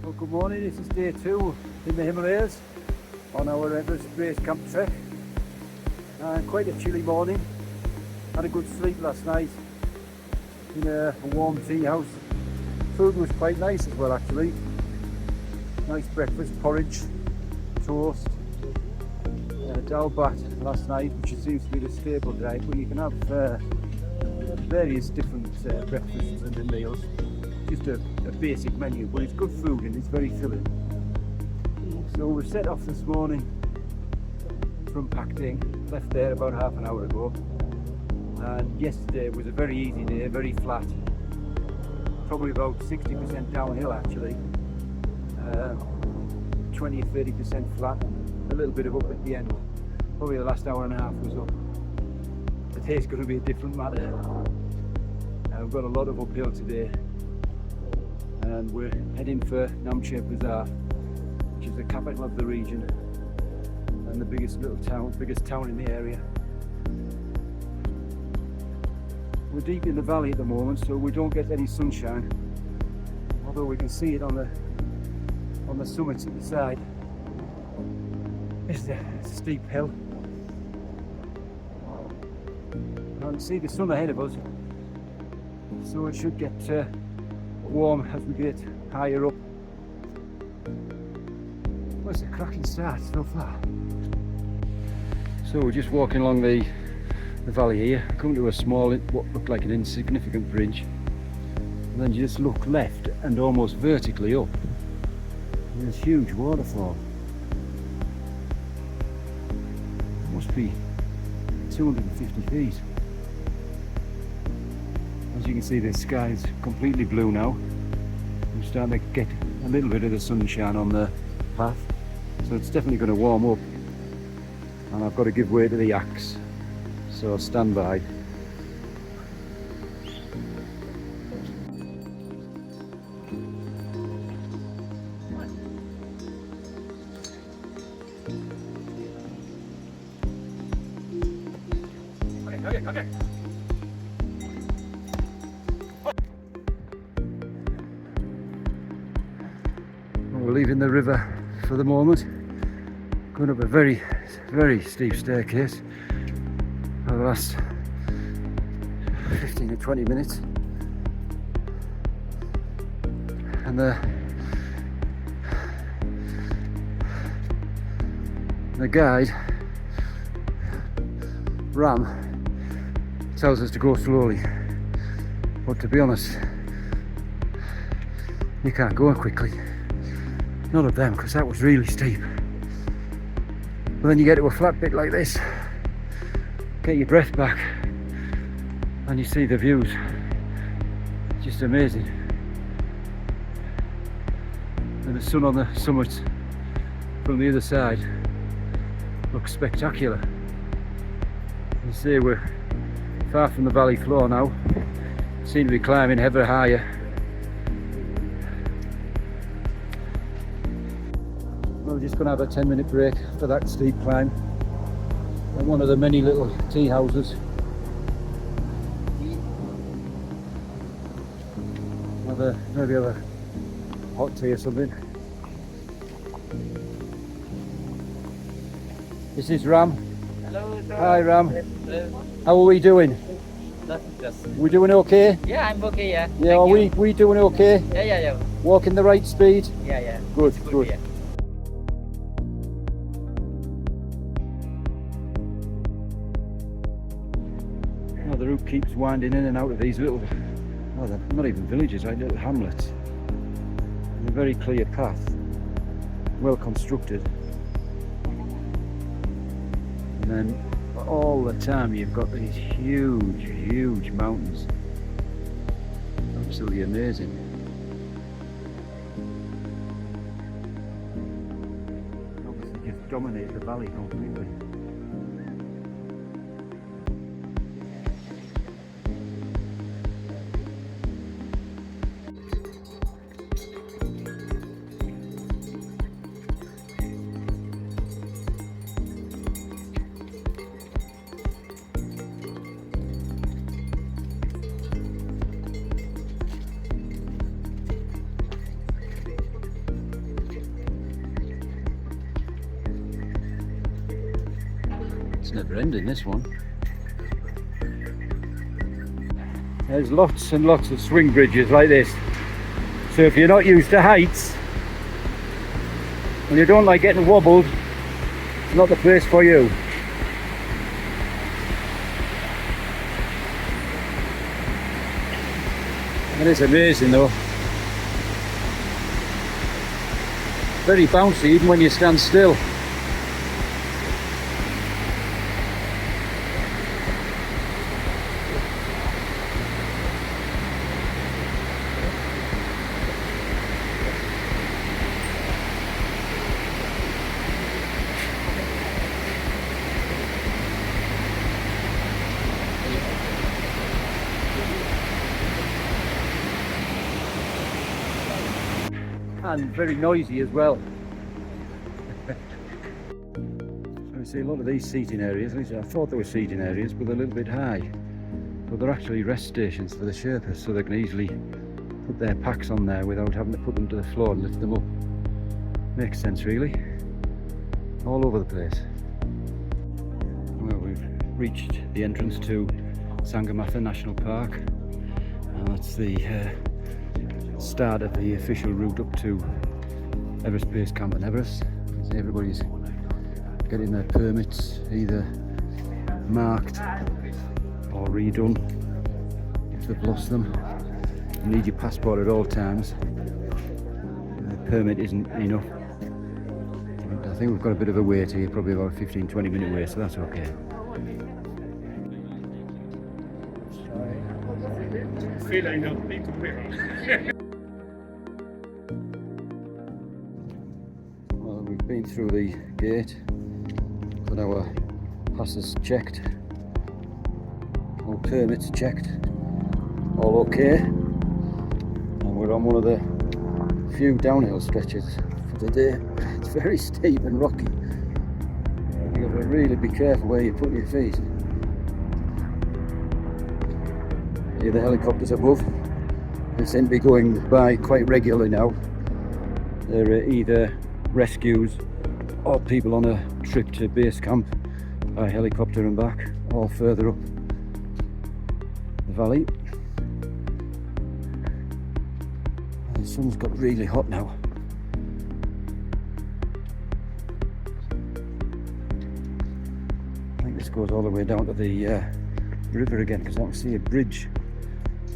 Well, good morning, this is day 2 in the Himalayas on our Everest base camp trek. Quite a chilly morning. Had a good sleep last night in a warm tea house. Food was quite nice as well actually. Nice breakfast, porridge, toast, dal bhat last night, which seems to be the staple diet, but you can have various different breakfasts and meals. Just a basic menu, but it's good food and it's very filling. So we set off this morning from Pakting, left there about half an hour ago, and yesterday was a very easy day, very flat, probably about 60% downhill actually, 20 or 30% flat, a little bit of up at the end. Probably the last hour and a half was up. Today's going to be a different matter. We've got a lot of uphill today, and we're heading for Namche Bazaar, which is the capital of the region and the biggest town in the area. We're deep in the valley at the moment, so we don't get any sunshine, although we can see it on the summits at the side. It's a steep hill. I can see the sun ahead of us, so it should get warm as we get higher up. Well, it's a cracking start so far. So we're just walking along the valley here, come to a small, what looked like an insignificant bridge, and then you just look left and almost vertically up. There's a huge waterfall. It must be 250 feet. As you can see, the sky is completely blue now. We're starting to get a little bit of the sunshine on the path, so it's definitely going to warm up. And I've got to give way to the axe, so stand by. Okay. We're leaving the river for the moment, going up a very, very steep staircase for the last 15 or 20 minutes, and the guide, Ram, tells us to go slowly, but to be honest, you can't go quickly. None of them, because that was really steep. But then you get to a flat bit like this, get your breath back, and you see the views. Just amazing. And the sun on the summit from the other side looks spectacular. You see we're far from the valley floor now. Seem to be climbing ever higher. We're just going to have a 10-minute break after that steep climb at one of the many little tea houses. Maybe have a hot tea or something. This is Ram. Hello, sir. Hi Ram. Hello. How are we doing? Just. We doing okay? Yeah, I'm okay. Yeah. Yeah, are we doing okay? Yeah. Walking the right speed? Yeah. Good. Yeah. Oh, the route keeps winding in and out of these little, they're not even villages, like little hamlets. A very clear path, well constructed. And then all the time you've got these huge mountains. Absolutely amazing. Obviously just dominate the valley completely. It's never ending, this one. There's lots and lots of swing bridges like this. So if you're not used to heights and you don't like getting wobbled, it's not the place for you. It is amazing though. Very bouncy even when you stand still. And very noisy as well. So we see a lot of these seating areas. At least I thought they were seating areas, but they're a little bit high. But they're actually rest stations for the Sherpas, so they can easily put their packs on there without having to put them to the floor and lift them up. Makes sense really. All over the place. Well, we've reached the entrance to Sangamatha National Park, and that's the start of the official route up to Everest Base Camp in Everest. Everybody's getting their permits either marked or redone if they've lost them. You need your passport at all times. The permit isn't enough. I think we've got a bit of a wait here, probably about a 15-20 minute wait, so that's okay. Well, we've been through the gate, got our passes checked, all permits checked, all okay, and we're on one of the few downhill stretches for the day. It's very steep and rocky. You've got to really be careful where you put your feet. Here the helicopters above, they seem to be going by quite regularly now. They're either rescues or people on a trip to base camp by helicopter and back, or further up the valley. The sun's got really hot now. I think this goes all the way down to the river again, because I can see a bridge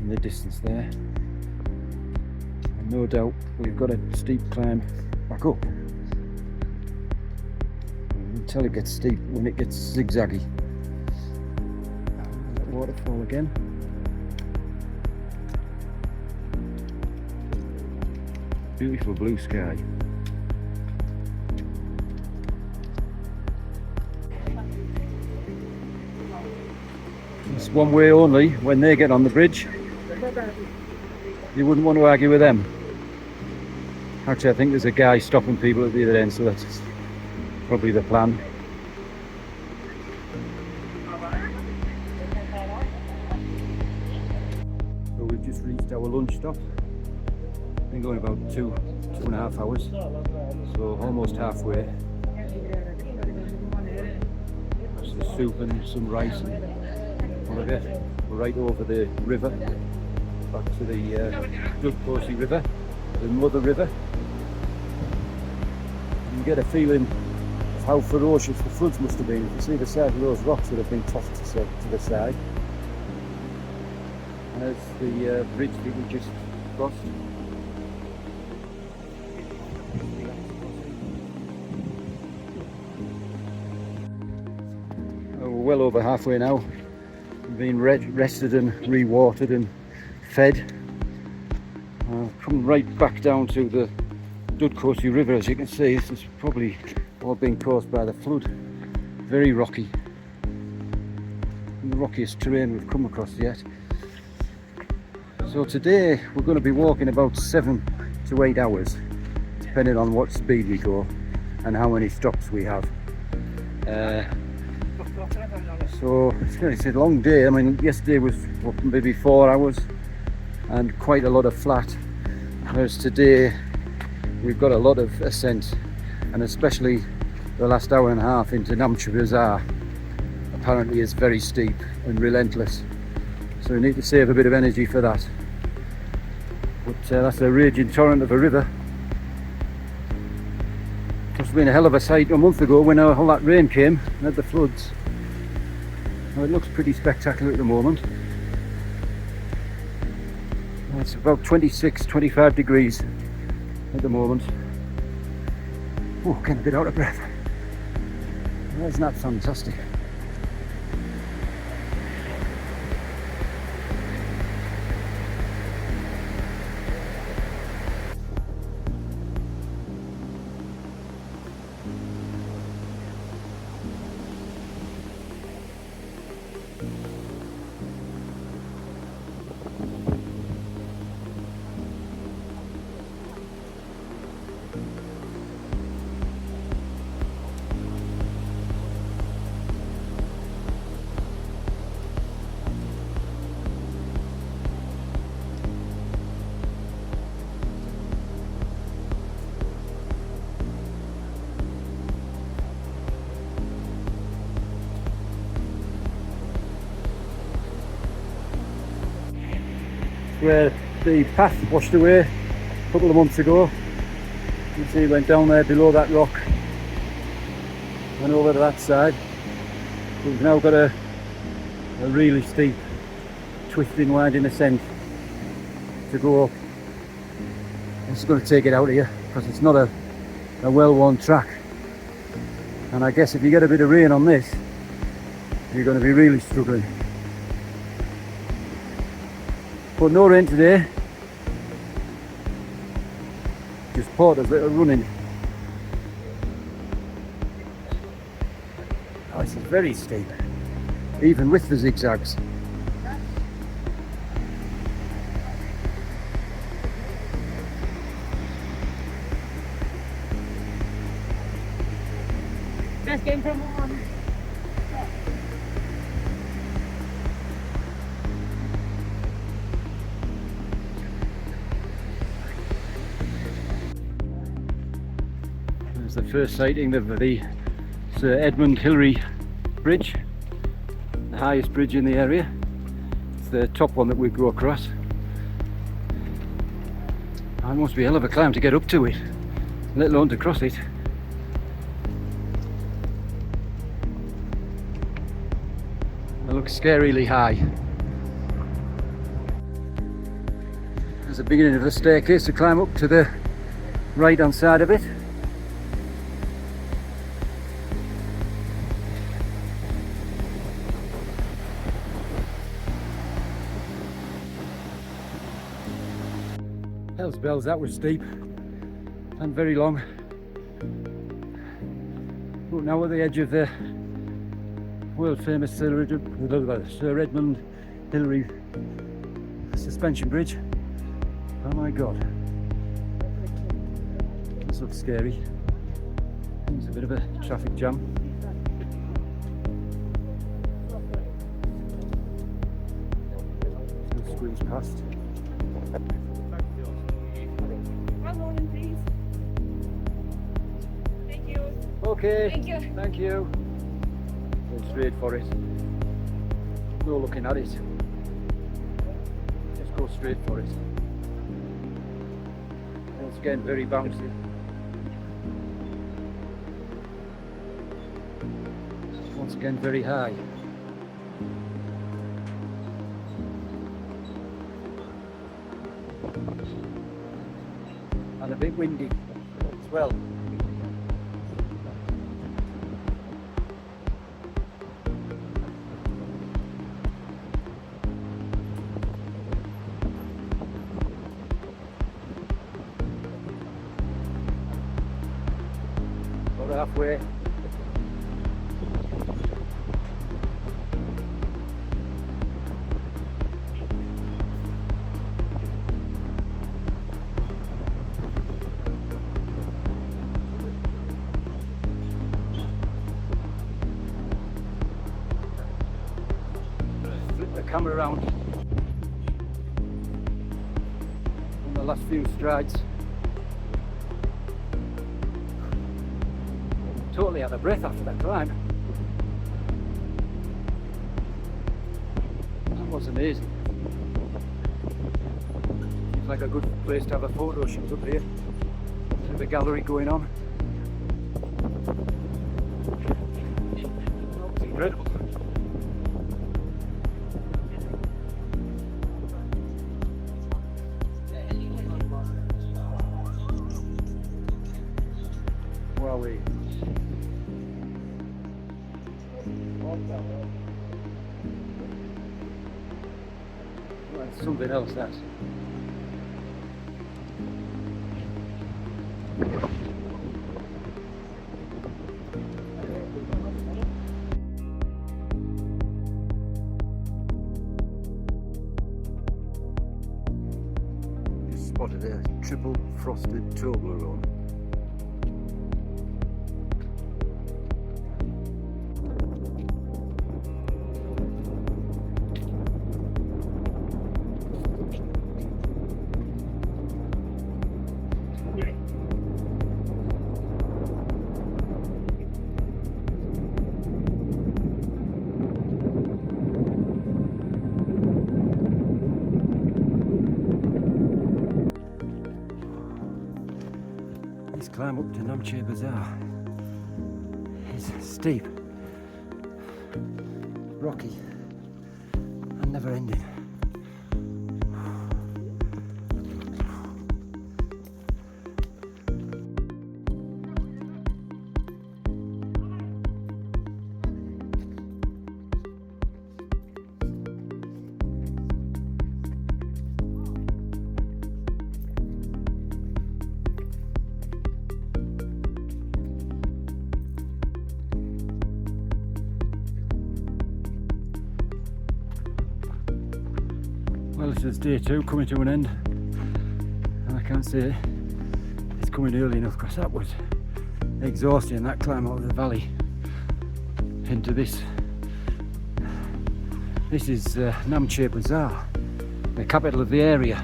in the distance there. And no doubt we've got a steep climb back up. Until it gets steep, when it gets zigzaggy. That waterfall again. Beautiful blue sky. It's one way only when they get on the bridge. You wouldn't want to argue with them. Actually, I think there's a guy stopping people at the other end, so that's probably the plan. So we've just reached our lunch stop. Been going about two and a half hours, so almost halfway. Some soup and some rice and whatever. We're right over the river, back to the Gokyo River, the Mother River. You get a feeling of how ferocious the floods must have been. You can see the size of those rocks that have been tossed to the side. And there's the bridge that we just crossed. We're well over halfway now. We've been rested and re-watered and fed. Come right back down to the Gokyo River. As you can see, this is probably all being caused by the flood. Very rocky. And the rockiest terrain we've come across yet. So today we're going to be walking about 7 to 8 hours, depending on what speed we go and how many stops we have. So it's a long day. I mean, yesterday was maybe 4 hours and quite a lot of flat, whereas today we've got a lot of ascent, and especially the last hour and a half into Namche Bazaar. apparently is very steep and relentless, so you need to save a bit of energy for that. But that's a raging torrent of a river. Must have been a hell of a sight a month ago when all that rain came and had the floods. Now it looks pretty spectacular at the moment. It's about 26-25 degrees at the moment. Oh, getting a bit out of breath. Isn't that fantastic? Where the path washed away a couple of months ago. You can see it went down there below that rock and over to that side. We've now got a really steep, twisting, winding ascent to go up. This is going to take it out of here because it's not a well-worn track. And I guess if you get a bit of rain on this, you're going to be really struggling. But no rain today, just Porter's little running. Oh, this is very steep, even with the zigzags. Best game from home. The first sighting of the Sir Edmund Hillary Bridge, the highest bridge in the area. It's the top one that we go across. It must be a hell of a climb to get up to it, let alone to cross it. It looks scarily high. There's the beginning of the staircase to climb up to the right hand side of it. Hell's bells, that was steep and very long. But now we're at the edge of the world famous Sir Edmund Hillary suspension bridge. Oh my god, this looks scary. There's a bit of a traffic jam. Just squeeze past. Okay, thank you. Go straight for it. No looking at it. Just go straight for it. Once again, very bouncy. Once again, very high. And a bit windy as well. Halfway. Flip the camera around on the last few strides. Totally out of breath after that climb. That was amazing. It's like a good place to have a photo shoot up here. There's a gallery going on. It's incredible. Wowee. Well, that's something else, that. Just spotted a triple frosted Toblerone. This climb up to Namche Bazaar is steep, rocky, and never ending. Well, this is day 2 coming to an end, and I can't say it's coming early enough because that was exhausting, that climb out of the valley into this. This is Namche Bazaar, the capital of the area,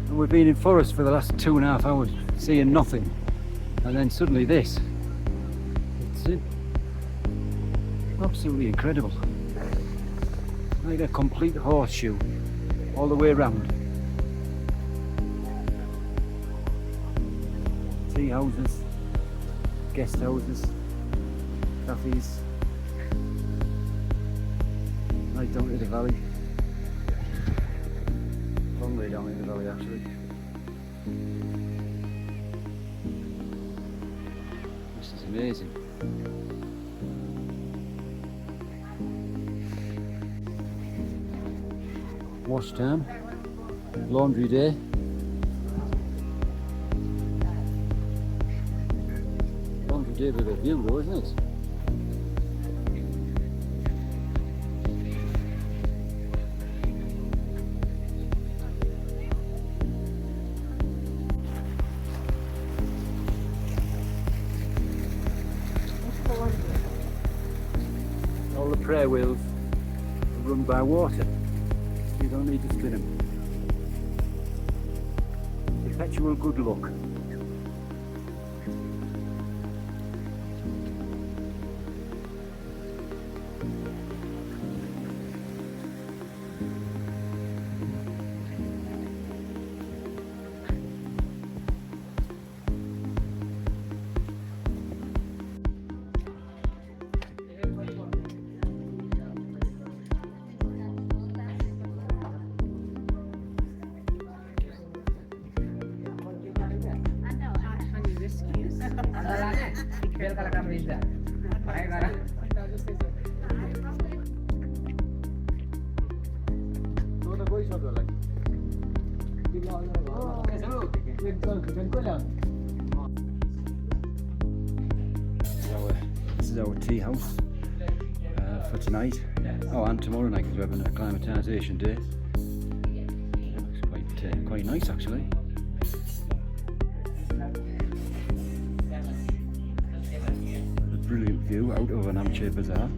and we've been in forest for the last 2.5 hours seeing nothing, and then suddenly this. It's absolutely incredible. Like a complete horseshoe all the way around. Tea houses, guest houses, cafes, right down to the valley. Long way down in the valley actually. This is amazing. Wash time, laundry day. Laundry day with a view though, isn't it? All the prayer wheels are run by water. You don't need to spin them. Perpetual good luck. This is our tea house for tonight. Oh, and tomorrow night because we're having a acclimatisation day. Looks quite nice actually. A brilliant view out over Namche Bazaar.